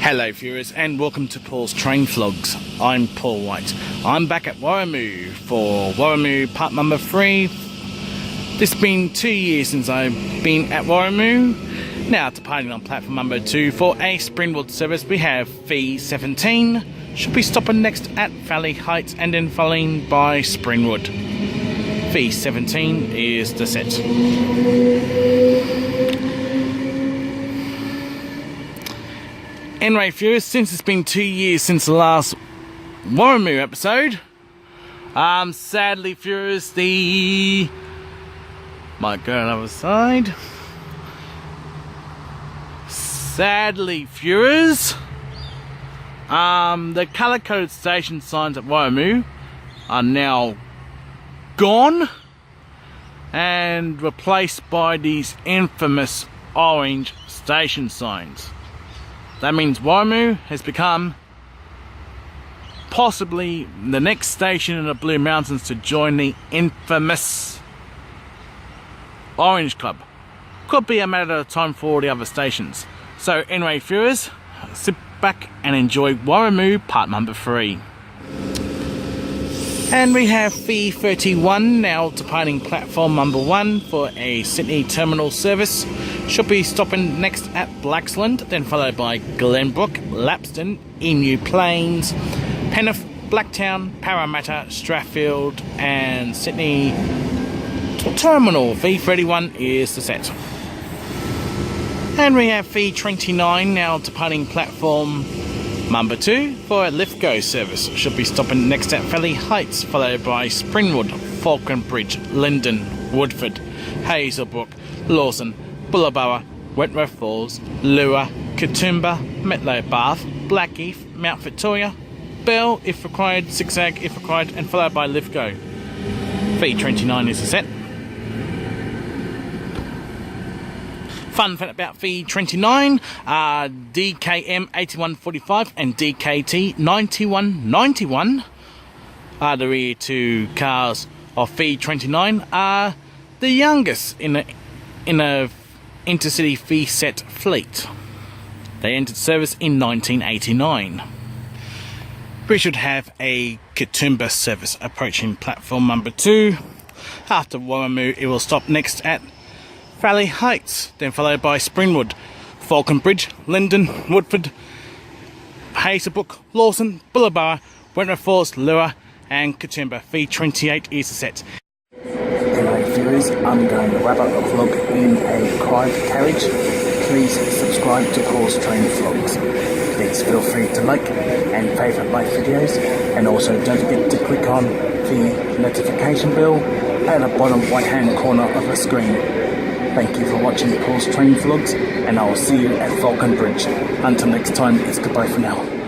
Hello viewers and welcome to Paul's Train Vlogs. I'm Paul White. I'm back at Warrimoo for Warrimoo part number 3. It's been 2 years since I've been at Warrimoo. Now departing on platform number 2 for a Springwood service, we have V17. Should be stopping next at Valley Heights and then following by Springwood. V17 is the set. Anyway viewers, since it's been 2 years since the last Warrimoo episode, sadly viewers, might go on the other side. Sadly viewers, the colour coded station signs at Warrimoo are now gone and replaced by these infamous orange station signs. That means Warrimoo has become possibly the next station in the Blue Mountains to join the infamous Orange Club. Could be a matter of time for all the other stations. So anyway viewers, sit back and enjoy Warrimoo part number 3. And we have V31 now departing platform number 1 for a Sydney terminal service. Should be stopping next at Blaxland, then followed by Glenbrook, Lapston, Emu Plains, Penrith, Blacktown, Parramatta, Strathfield and Sydney Terminal. V31 is the set. And we have V29 now departing platform number 2 for a Lithgow service. Should be stopping next at Valley Heights, followed by Springwood, Falconbridge, Linden, Woodford, Hazelbrook, Lawson, Bullaboa, Wentworth Falls, Lure, Katoomba, Metlow Bath, Blackheath, Mount Victoria, Bell if required, Zigzag if required, and followed by Lithgow. V29 is the set. Fun fact about V29, DKM 8145 and DKT 9191 are the rear two cars of V29, are the youngest in a intercity V-set fleet. They entered service in 1989. We should have a Katoomba service approaching platform number 2. After Warrimoo, it will stop next at Valley Heights, then followed by Springwood, Falconbridge, Linden, Woodford, Hazelbrook, Lawson, Bullaboa, Wentworth Falls, Lure and Katoomba. V28 is the set. Anyway viewers, I'm going to wrap up the vlog in a quiet carriage. Please subscribe to Paul's Train Vlogs. Please feel free to like and favourite my videos, and also don't forget to click on the notification bell at the bottom right hand corner of the screen. Thank you for watching Paul's Train Vlogs, and I will see you at Falconbridge. Until next time, it's goodbye for now.